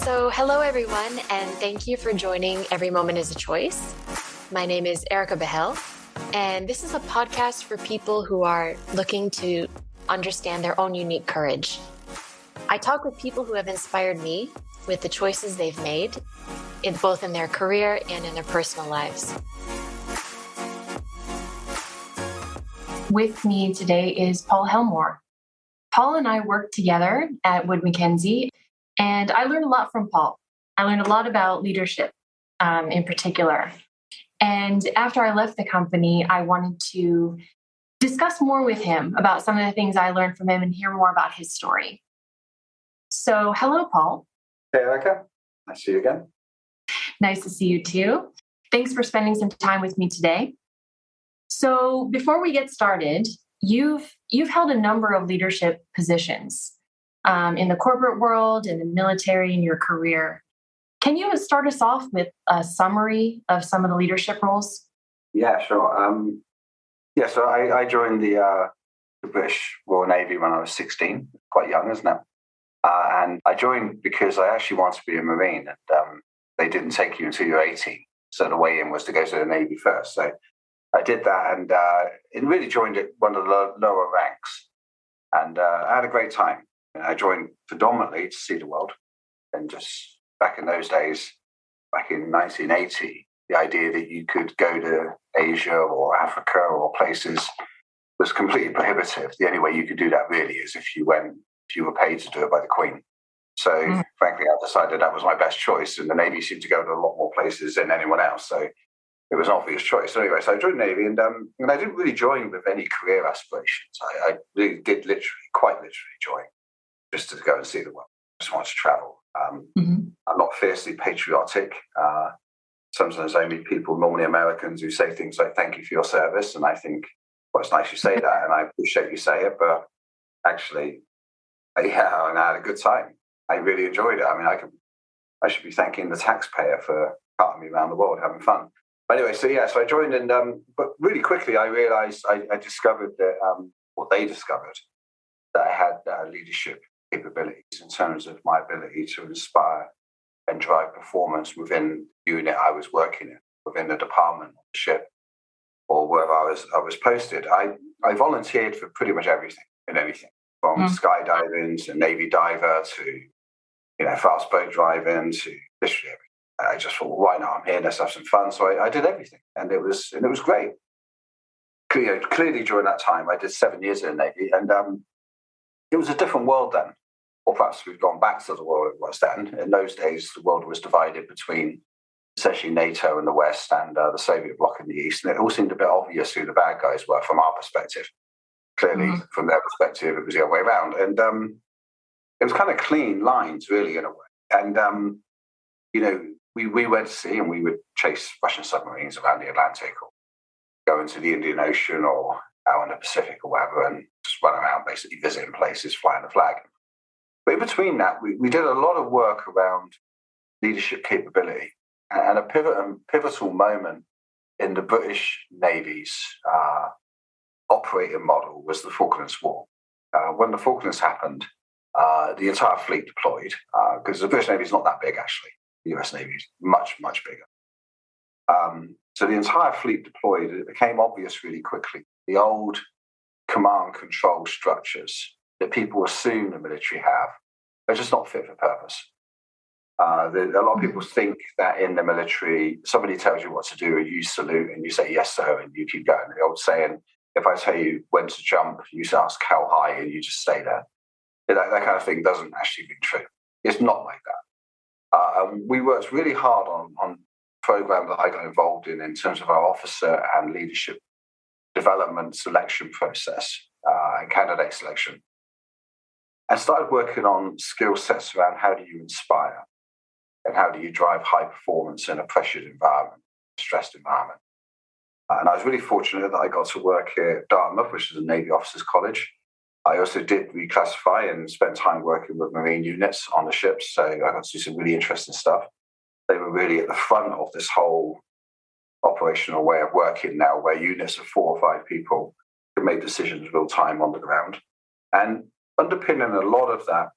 Hello everyone, and thank you for joining Every Moment is a Choice. My name is Erica Behel, and this is a podcast for people who are looking to understand their own unique courage. I talk with people who have inspired me with the choices they've made, both in their career and in their personal lives. With me today is Paul Helmore. Paul and I worked together at Wood Mackenzie, and I learned a lot from Paul. I learned a lot about leadership in particular. And after I left the company, I wanted to discuss more with him about some of the things I learned from him and hear more about his story. So, hello, Paul. Hey, Erica. Nice to see you again. Nice to see you too. Thanks for spending some time with me today. So, before we get started, you've held a number of leadership positions in the corporate world, in the military, in your career. Can you start us off with a summary of some of the leadership roles? Yeah, sure. So I joined the British Royal Navy when I was 16, quite young, isn't it? And I joined because I actually wanted to be a Marine, and they didn't take you until you're 18. So the way in was to go to the Navy first. So I did that, and it really joined at one of the lower ranks. And I had a great time. I joined predominantly to see the world. And just back in those days, back in 1980, the idea that you could go to Asia or Africa or places was completely prohibitive. The only way you could do that really is if you were paid to do it by the Queen. So frankly, I decided that was my best choice. And the Navy seemed to go to a lot more places than anyone else. So it was an obvious choice. So anyway, so I joined the Navy, and I didn't really join with any career aspirations. I really did quite literally join just to go and see the world. I just wanted to travel. I'm not fiercely patriotic. Sometimes I meet people, normally Americans, who say things like, "Thank you for your service." And I think, well, it's nice you say that, and I appreciate you say it, but actually, yeah, and I had a good time. I really enjoyed it. I mean, I should be thanking the taxpayer for carting me around the world having fun. But anyway, so I joined, and but really quickly I realized I discovered that, they discovered that I had leadership capabilities in terms of my ability to inspire and drive performance within the unit I was working in, within the department, the ship, or wherever I was posted. I volunteered for pretty much everything and anything, from skydiving to Navy diver to fast boat driving to literally everything. I just thought, well, why not? I'm here, let's have some fun. So I did everything, and it was great. Clearly during that time, I did 7 years in the Navy, and it was a different world then. Or perhaps we've gone back to the world it was then. In those days, the world was divided between essentially NATO in the West and the Soviet bloc in the East, and it all seemed a bit obvious who the bad guys were from our perspective. Clearly, from their perspective, it was the other way around. And it was kind of clean lines, really, in a way. And, we went to sea, and we would chase Russian submarines around the Atlantic, or go into the Indian Ocean or out in the Pacific or whatever, and just run around basically visiting places, flying the flag. But in between that, we did a lot of work around leadership capability. And a pivotal moment in the British Navy's operating model was the Falklands War. When the Falklands happened, the entire fleet deployed, because the British Navy is not that big, actually. The US Navy is much, much bigger. So the entire fleet deployed. It became obvious really quickly. The old command control structures that people assume the military have are just not fit for purpose. A lot of people think that in the military, somebody tells you what to do, and you salute and you say, "Yes, sir," and you keep going. The old saying, if I tell you when to jump, you ask how high, and you just stay there. That kind of thing doesn't actually ring true. It's not like that. We worked really hard on a program that I got involved in terms of our officer and leadership development selection process and candidate selection. And started working on skill sets around how do you inspire and how do you drive high performance in a pressured environment, stressed environment. And I was really fortunate that I got to work here at Dartmouth, which is a Navy Officers College. I also did reclassify and spent time working with Marine units on the ships, so I got to do some really interesting stuff. They were really at the front of this whole operational way of working now, where units of 4 or 5 people can make decisions real time on the ground. And underpinning a lot of that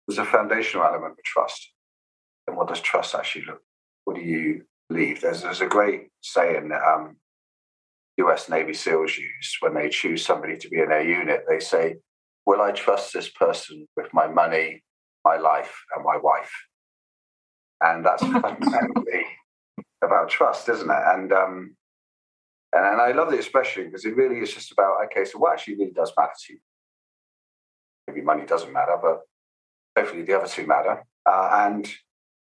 was a foundational element of trust. then what does trust actually look? What do you believe? There's a great saying that US Navy SEALs use when they choose somebody to be in their unit. They say, will I trust this person with my money, my life, and my wife? And that's fundamentally about trust, isn't it? And I love the expression because it really is just about, okay, so what actually really does matter to you? Maybe money doesn't matter, but hopefully the other two matter. And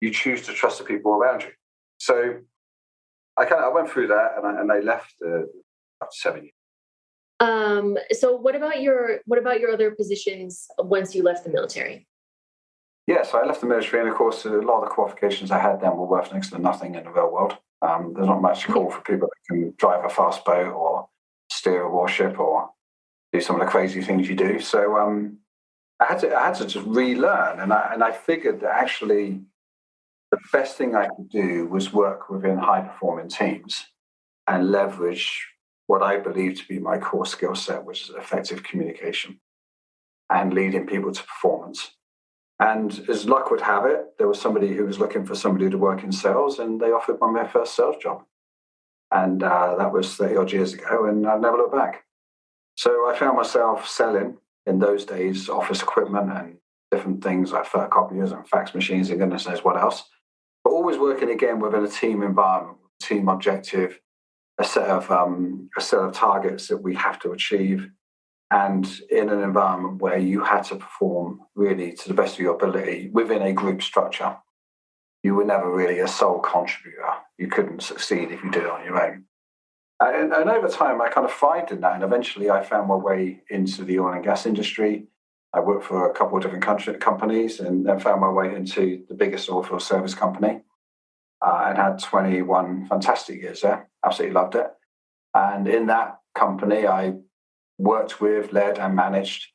you choose to trust the people around you. So I went through that, and I left after 7 years. So what about your other positions once you left the military? Yeah, so I left the military, and of course, a lot of the qualifications I had then were worth next to nothing in the real world. There's not much call for people that can drive a fast boat or steer a warship or do some of the crazy things you do. So I had to just relearn, and I figured that actually the best thing I could do was work within high performing teams and leverage what I believe to be my core skill set, which is effective communication and leading people to performance. And as luck would have it, there was somebody who was looking for somebody to work in sales, and they offered me my first sales job. And that was 30 odd years ago, and I've never looked back. So I found myself selling, in those days, office equipment and different things like photocopiers and fax machines and goodness knows what else. But always working again within a team environment, team objective, a set of targets that we have to achieve, and in an environment where you had to perform really to the best of your ability within a group structure. You were never really a sole contributor. You couldn't succeed if you did it on your own. And over time, I kind of thrived in that. And eventually I found my way into the oil and gas industry. I worked for a couple of different companies, and then found my way into the biggest oilfield service company. And had 21 fantastic years there. Absolutely loved it. And in that company, I worked with, led, and managed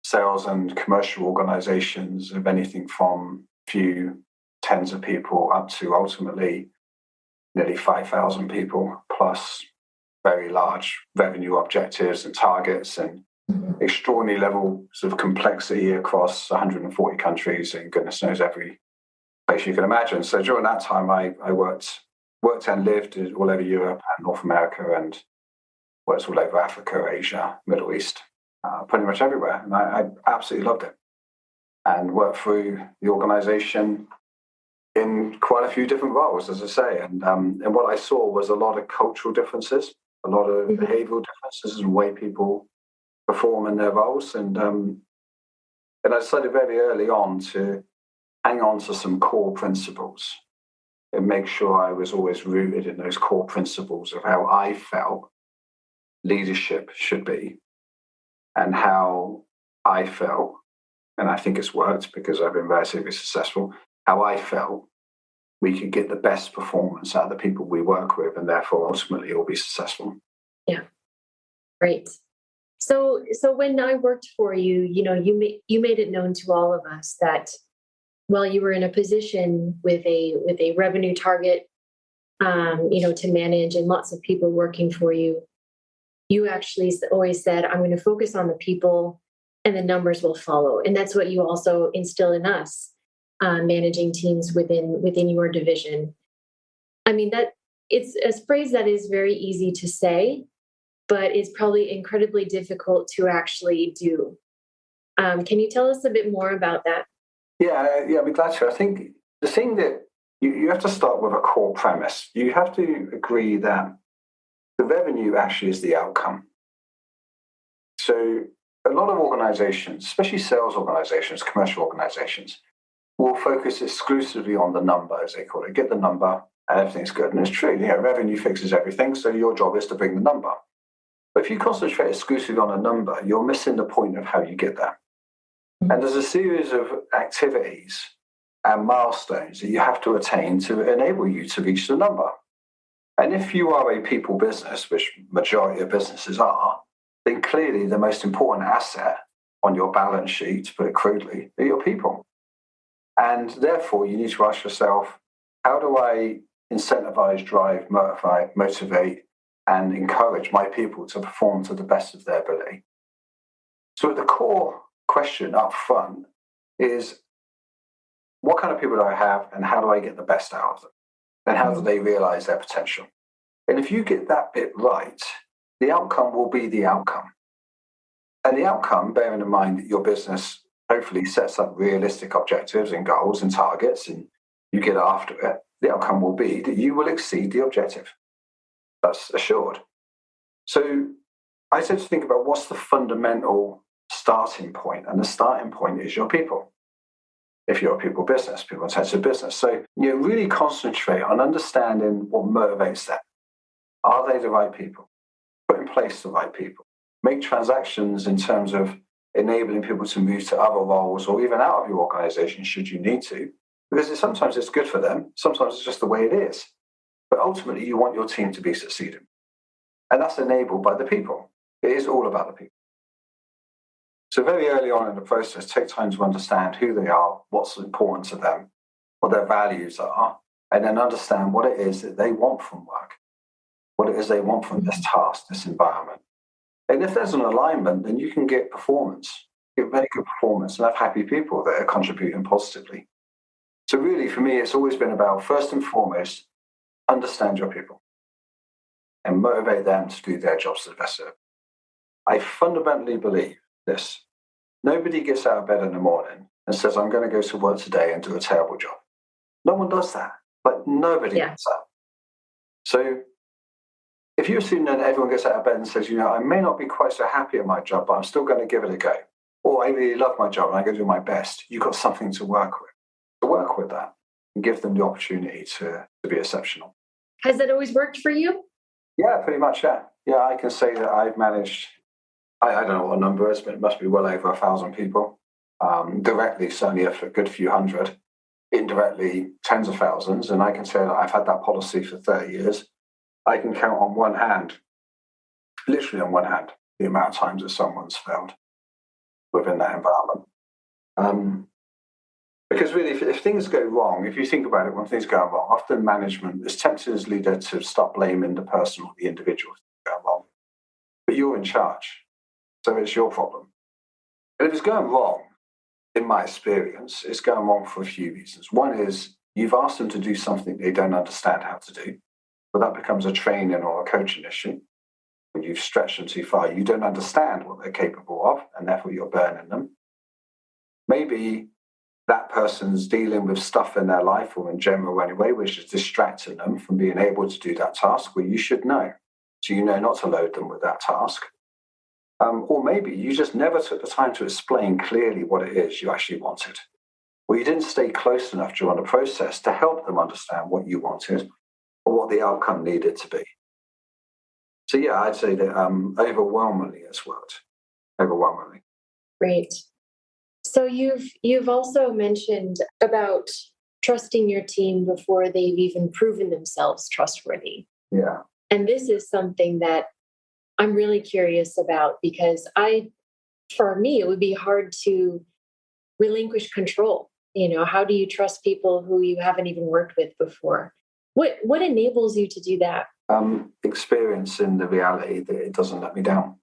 sales and commercial organizations of anything from a few tens of people up to ultimately nearly 5,000 people, plus very large revenue objectives and targets, and extraordinary levels of complexity across 140 countries and goodness knows every place you can imagine. So during that time, I worked and lived all over Europe and North America, and worked all over Africa, Asia, Middle East, pretty much everywhere. And I absolutely loved it. And worked through the organization in quite a few different roles, as I say. And what I saw was a lot of cultural differences, a lot of behavioral differences in the way people perform in their roles. And I decided very early on to hang on to some core principles and make sure I was always rooted in those core principles of how I felt leadership should be, and how I felt, and I think it's worked because I've been relatively successful, how I felt we could get the best performance out of the people we work with, and therefore ultimately all be successful. Yeah, great. So when I worked for you, you made it known to all of us that while you were in a position with a revenue target, to manage, and lots of people working for you, you actually always said, I'm going to focus on the people and the numbers will follow. And that's what you also instill in us, managing teams within your division. I mean, that it's a phrase that is very easy to say, but it's probably incredibly difficult to actually do. Can you tell us a bit more about that? Yeah, I'd be glad to. I think the thing that you have to start with a core premise. You have to agree that the revenue actually is the outcome. So a lot of organizations, especially sales organizations, commercial organizations, will focus exclusively on the number, as they call it. Get the number and everything's good. And it's true, revenue fixes everything. So your job is to bring the number. But if you concentrate exclusively on a number, you're missing the point of how you get there. And there's a series of activities and milestones that you have to attain to enable you to reach the number. And if you are a people business, which majority of businesses are, then clearly the most important asset on your balance sheet, to put it crudely, are your people. And therefore, you need to ask yourself, how do I incentivize, drive, motivate, and encourage my people to perform to the best of their ability? So at the core question up front is, what kind of people do I have and how do I get the best out of them? And how do they realize their potential? And if you get that bit right, the outcome will be the outcome. And the outcome, bearing in mind that your business hopefully sets up realistic objectives and goals and targets and you get after it, the outcome will be that you will exceed the objective. That's assured. So I tend to think about what's the fundamental starting point, and the starting point is your people. If you're a people business, people-intensive business. So you really concentrate on understanding what motivates them. Are they the right people? Put in place the right people. Make transactions in terms of enabling people to move to other roles or even out of your organization should you need to, because sometimes it's good for them. Sometimes it's just the way it is. But ultimately, you want your team to be succeeding. And that's enabled by the people. It is all about the people. So very early on in the process, take time to understand who they are, what's important to them, what their values are, and then understand what it is that they want from work, what it is they want from this task, this environment. And if there's an alignment, then you can get performance, get very good performance, and have happy people that are contributing positively. So really, for me, it's always been about, first and foremost, understand your people and motivate them to do their jobs to the best of it. I fundamentally believe this. Nobody gets out of bed in the morning and says, I'm going to go to work today and do a terrible job. No one does that. Like, nobody does that. So if you assume that everyone gets out of bed and says, I may not be quite so happy at my job, but I'm still going to give it a go. Or I really love my job and I'm going to do my best. You've got something to work with. To work with that and give them the opportunity to be exceptional. Has that always worked for you? Yeah, pretty much, yeah. Yeah, I can say that I've managed, I don't know what the number is, but it must be well over 1,000 people. Directly, certainly a good few hundred. Indirectly, tens of thousands. And I can say that I've had that policy for 30 years. I can count on one hand, literally on one hand, the amount of times that someone's failed within that environment. Because really, if things go wrong, if you think about it, when things go wrong, often management is tempted as leader to stop blaming the person or the individual for going wrong. But you're in charge, so it's your problem. And if it's going wrong, in my experience, it's going wrong for a few reasons. One is you've asked them to do something they don't understand how to do. But that becomes a training or a coaching issue. When you've stretched them too far, you don't understand what they're capable of, and therefore you're burning them. Maybe that person's dealing with stuff in their life, or in general anyway, which is distracting them from being able to do that task where you should know. So you know not to load them with that task. Or maybe you just never took the time to explain clearly what it is you actually wanted. Or you didn't stay close enough during the process to help them understand what you wanted or what the outcome needed to be. So yeah, I'd say that overwhelmingly it's worked. Overwhelmingly. Great. So you've also mentioned about trusting your team before they've even proven themselves trustworthy. Yeah. And this is something that I'm really curious about, because for me, it would be hard to relinquish control. How do you trust people who you haven't even worked with before? What enables you to do that? Experiencing the reality that it doesn't let me down.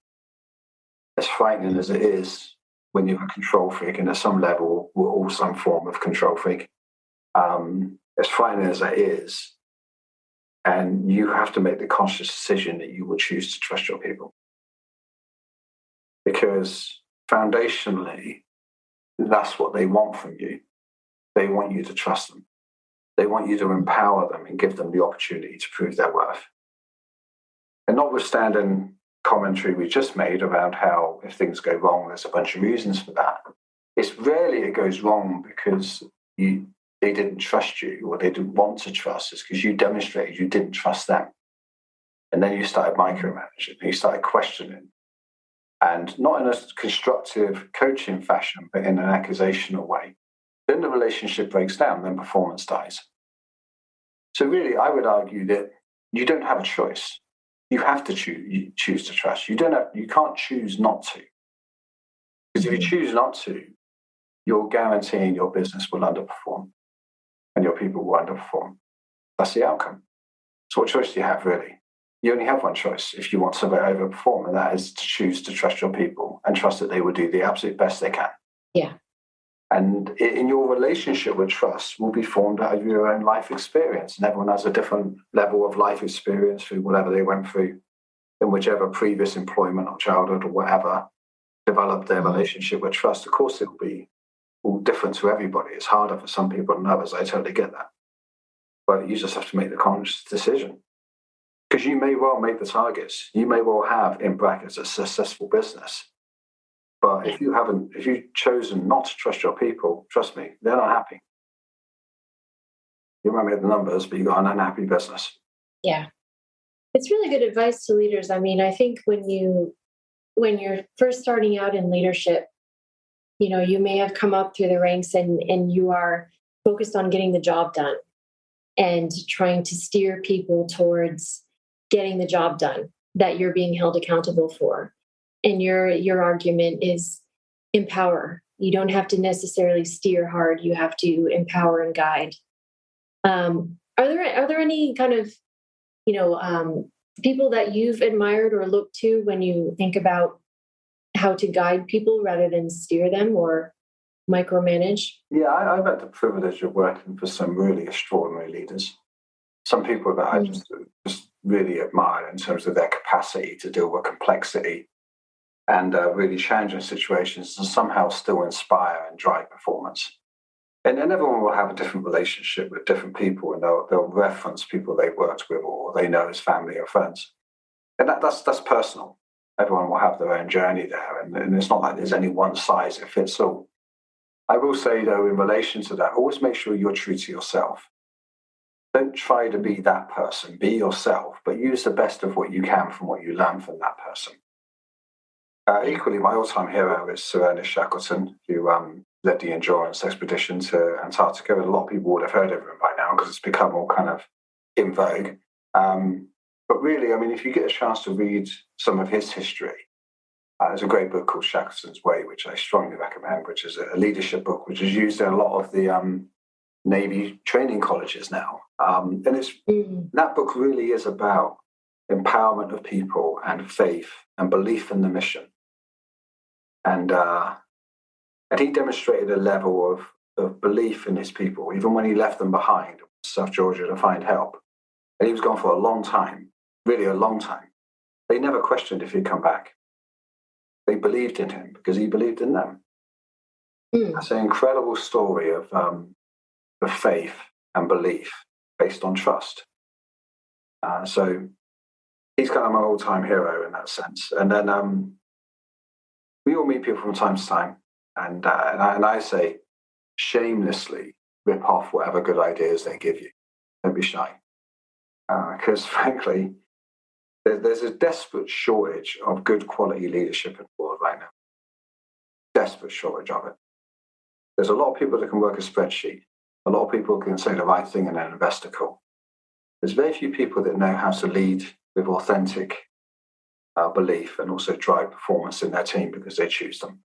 As frightening as it is when you're a control freak, and at some level we're all some form of control freak. As frightening as that is, and you have to make the conscious decision that you will choose to trust your people. Because foundationally, that's what they want from you. They want you to trust them. They want you to empower them and give them the opportunity to prove their worth. And notwithstanding commentary we just made around how if things go wrong, there's a bunch of reasons for that. It's rarely it goes wrong because they didn't trust you or they didn't want to trust. It's because you demonstrated you didn't trust them. And then you started micromanaging, you started questioning. And not in a constructive coaching fashion, but in an accusational way. Then the relationship breaks down, then performance dies. So really, I would argue that you don't have a choice. You have to choose to trust. You can't choose not to. Because if you choose not to, you're guaranteeing your business will underperform and your people will underperform. That's the outcome. So what choice do you have, really? You only have one choice if you want to overperform, and that is to choose to trust your people and trust that they will do the absolute best they can. Yeah. And in your relationship with trust will be formed out of your own life experience. And everyone has a different level of life experience through whatever they went through in whichever previous employment or childhood or whatever developed their relationship with trust. Of course, it will be all different to everybody. It's harder for some people than others. I totally get that. But you just have to make the conscious decision. Because you may well make the targets. You may well have, in brackets, a successful business. But if you've chosen not to trust your people, trust me, they're not happy. You might make the numbers, but you've got an unhappy business. Yeah. It's really good advice to leaders. I mean, I think when you're first starting out in leadership, you may have come up through the ranks and you are focused on getting the job done and trying to steer people towards getting the job done that you're being held accountable for. And your argument is empower. You don't have to necessarily steer hard. You have to empower and guide. Are there any kind of people that you've admired or looked to when you think about how to guide people rather than steer them or micromanage? Yeah, I've had the privilege of working for some really extraordinary leaders. Some people that I just really admire in terms of their capacity to deal with complexity and really challenging situations and somehow still inspire and drive performance. And everyone will have a different relationship with different people, and they'll reference people they've worked with or they know as family or friends. And that's personal. Everyone will have their own journey there, and it's not like there's any one size that fits all. I will say, though, in relation to that, always make sure you're true to yourself. Don't try to be that person. Be yourself, but use the best of what you can from what you learn from that person. Equally, my all-time hero is Sir Ernest Shackleton, who led the Endurance expedition to Antarctica. A lot of people would have heard of him by now because it's become all kind of in vogue. But really, I mean, if you get a chance to read some of his history, there's a great book called Shackleton's Way, which I strongly recommend, which is a leadership book, which is used in a lot of the Navy training colleges now. And that book really is about empowerment of people and faith and belief in the mission. And he demonstrated a level of belief in his people, even when he left them behind in South Georgia to find help. And he was gone for a long time, really a long time. They never questioned if he'd come back. They believed in him because he believed in them. That's an incredible story of faith and belief based on trust. So he's kind of my all-time hero in that sense. And then we all meet people from time to time, and I say shamelessly rip off whatever good ideas they give you. Don't be shy. Because frankly, there's a desperate shortage of good quality leadership in the world right now. Desperate shortage of it. There's a lot of people that can work a spreadsheet. A lot of people can say the right thing in an investor call. There's very few people that know how to lead with authentic belief and also drive performance in their team because they choose them.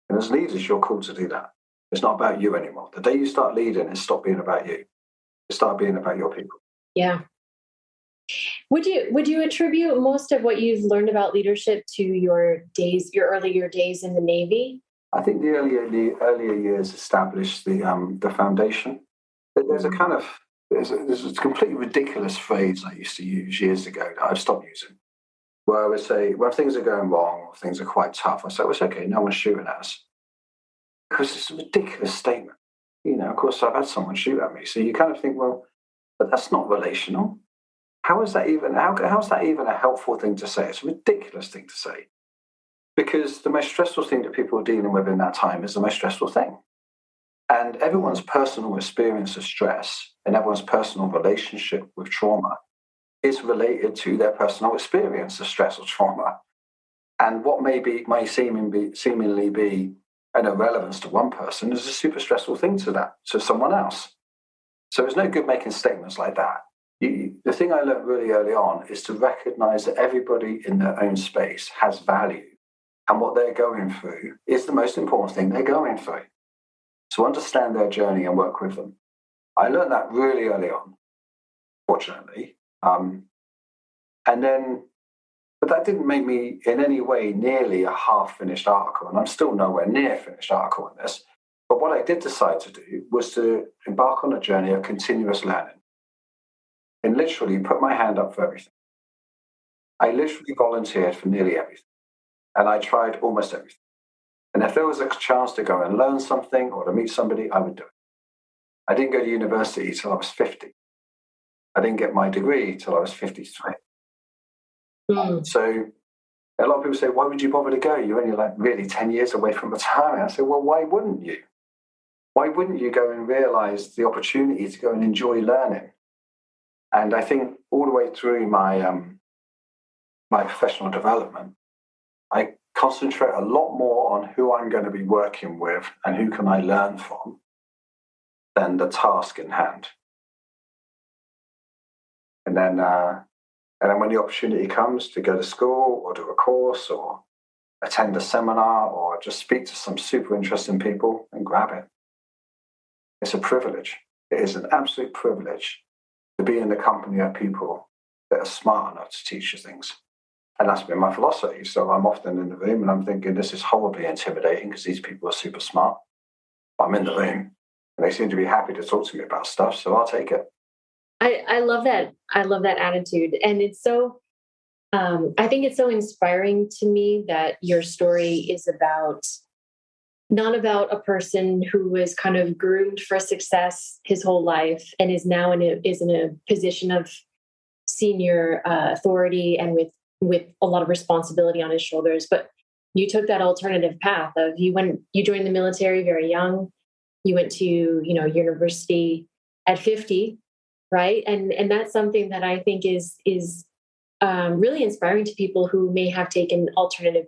And as leaders, you're called to do that. It's not about you anymore. The day you start leading, it stops being about you. It starts being about your people. Yeah. Would you attribute most of what you've learned about leadership to your earlier days in the Navy? I think the earlier years established the foundation. There's a kind of there's a completely ridiculous phrase I used to use years ago that I've stopped using, where I would say when things are going wrong or things are quite tough, I say, well, it's okay, no one's shooting at us, because it's a ridiculous statement. Of course, I've had someone shoot at me, so you kind of think, well, but that's not relational. How is that even a helpful thing to say? It's a ridiculous thing to say. Because the most stressful thing that people are dealing with in that time is the most stressful thing. And everyone's personal experience of stress and everyone's personal relationship with trauma is related to their personal experience of stress or trauma. And what may seemingly be an irrelevance to one person is a super stressful thing to someone else. So it's no good making statements like that. The thing I learned really early on is to recognize that everybody in their own space has value. And what they're going through is the most important thing they're going through. So understand their journey and work with them. I learned that really early on, fortunately. But that didn't make me in any way nearly a half-finished article. And I'm still nowhere near a finished article on this. But what I did decide to do was to embark on a journey of continuous learning and literally put my hand up for everything. I literally volunteered for nearly everything, and I tried almost everything. And if there was a chance to go and learn something or to meet somebody, I would do it. I didn't go to university till I was 50. I didn't get my degree till I was 53. So a lot of people say, why would you bother to go? You're only like really 10 years away from retirement. I say, well, why wouldn't you? Why wouldn't you go and realize the opportunity to go and enjoy learning? And I think all the way through my my professional development, I concentrate a lot more on who I'm going to be working with and who can I learn from than the task in hand. And then when the opportunity comes to go to school or do a course or attend a seminar or just speak to some super interesting people, and grab it. It's a privilege. It is an absolute privilege to be in the company of people that are smart enough to teach you things. And that's been my philosophy. So I'm often in the room and I'm thinking, this is horribly intimidating because these people are super smart. I'm in the room and they seem to be happy to talk to me about stuff. So I'll take it. I love that. I love that attitude. And it's so, I think it's so inspiring to me that your story is not about a person who was kind of groomed for success his whole life and is now is in a position of senior authority and with a lot of responsibility on his shoulders. But you took that alternative path of you joined the military very young. You went to, university at 50, right? And that's something that I think is really inspiring to people who may have taken alternative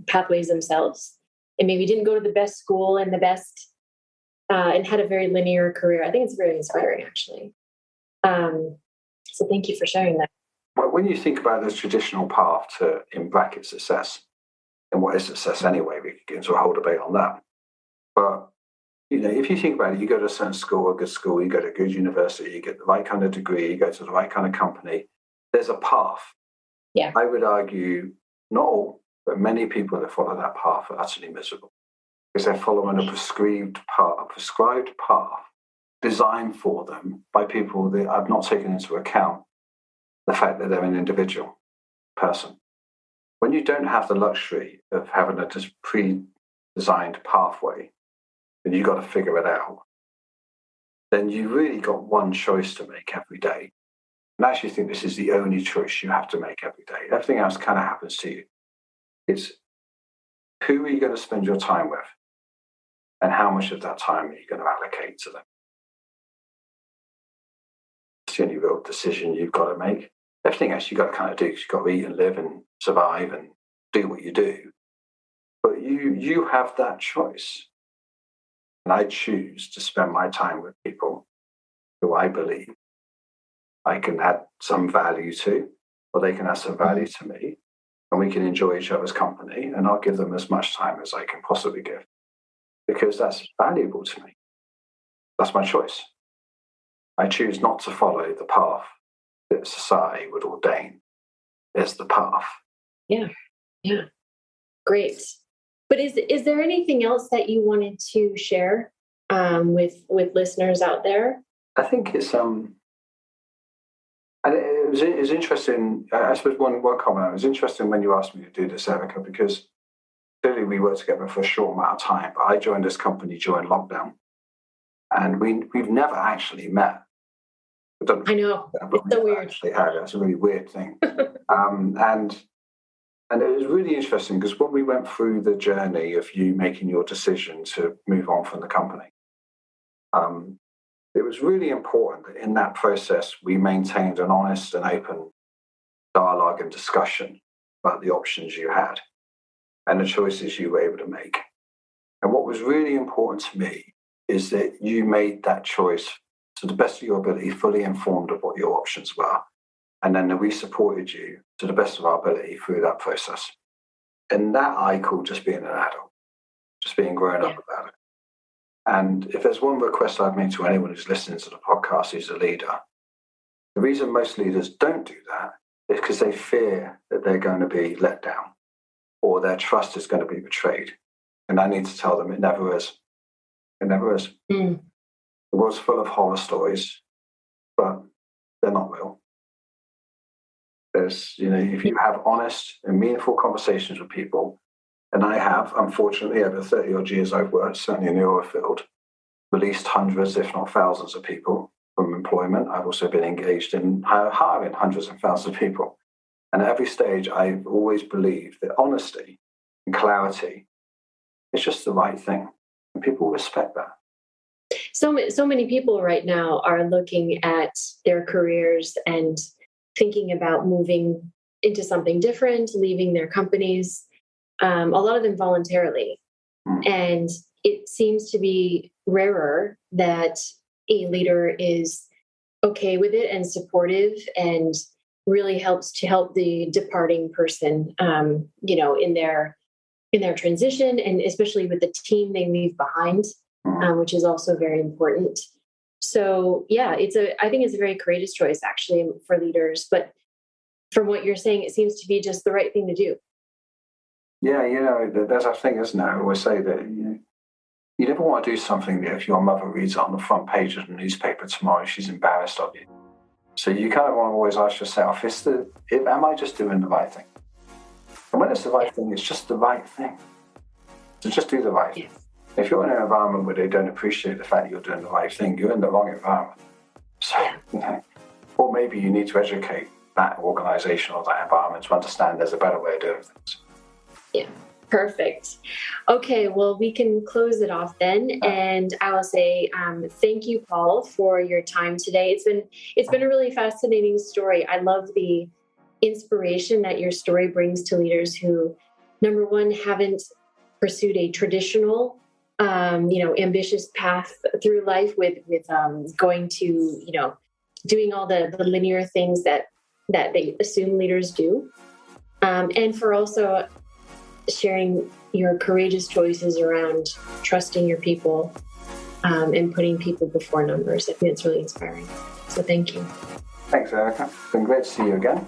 pathways themselves and maybe didn't go to the best school and the best and had a very linear career. I think it's very inspiring, actually. So thank you for sharing that. Well, when you think about this traditional path to, in brackets, success, and what is success anyway, we could get into a whole debate on that. But, if you think about it, you go to a certain school, a good school, you go to a good university, you get the right kind of degree, you go to the right kind of company. There's a path. Yeah. I would argue not all, but many people that follow that path are utterly miserable because they're following a prescribed path designed for them by people that have not taken into account the fact that they're an individual person. When you don't have the luxury of having a just pre-designed pathway, and you've got to figure it out, then you really got one choice to make every day. And I actually think this is the only choice you have to make every day. Everything else kind of happens to you. It's who are you going to spend your time with? And how much of that time are you going to allocate to them? It's the only real decision you've got to make. Everything else you've got to kind of do because you've got to eat and live and survive and do what you do. But you have that choice. And I choose to spend my time with people who I believe I can add some value to, or they can add some value to me, and we can enjoy each other's company, and I'll give them as much time as I can possibly give, because that's valuable to me. That's my choice. I choose not to follow the path that society would ordain as the path. Yeah. Great. But is there anything else that you wanted to share with listeners out there? I think it's and it was interesting. I suppose one comment. It was interesting when you asked me to do this, Erica, because clearly we worked together for a short amount of time. But I joined this company during lockdown, and we've never actually met. I know. It's so weird. That's a really weird thing. And it was really interesting because when we went through the journey of you making your decision to move on from the company, it was really important that in that process we maintained an honest and open dialogue and discussion about the options you had and the choices you were able to make. And what was really important to me is that you made that choice to the best of your ability, fully informed of what your options were. And then that we supported you to the best of our ability through that process. And that I call just being an adult, just being grown up about it. And if there's one request I'd make to anyone who's listening to the podcast who's a leader, the reason most leaders don't do that is because they fear that they're going to be let down or their trust is going to be betrayed. And I need to tell them it never is. It never is. Mm. The world's full of horror stories, but they're not real. There's, if you have honest and meaningful conversations with people, and I have, unfortunately, over 30 odd years I've worked, certainly in the oil field, released hundreds, if not thousands of people from employment. I've also been engaged in hiring hundreds and thousands of people. And at every stage, I've always believed that honesty and clarity is just the right thing. And people respect that. So many people right now are looking at their careers and thinking about moving into something different, leaving their companies, a lot of them voluntarily. And it seems to be rarer that a leader is okay with it and supportive and really helps to help the departing person, in their transition, and especially with the team they leave behind, which is also very important. So yeah, I think it's a very courageous choice actually for leaders. But from what you're saying, it seems to be just the right thing to do. Yeah, there's a thing, isn't there? I always say that you never want to do something that if your mother reads it on the front page of the newspaper tomorrow, she's embarrassed of you. So you kind of want to always ask yourself, am I just doing the right thing? And when it's the right thing, it's just the right thing. So just do the right thing. If you're in an environment where they don't appreciate the fact that you're doing the right thing, you're in the wrong environment. So, or maybe you need to educate that organization or that environment to understand there's a better way of doing things. Yeah, perfect. Okay, well, we can close it off then. And I will say thank you, Paul, for your time today. It's been a really fascinating story. I love the inspiration that your story brings to leaders who, number one, haven't pursued a traditional ambitious path through life with going to, doing all the linear things that they assume leaders do. And for also sharing your courageous choices around trusting your people and putting people before numbers. I think it's really inspiring. So thank you. Thanks, Erica. It's been great to see you again.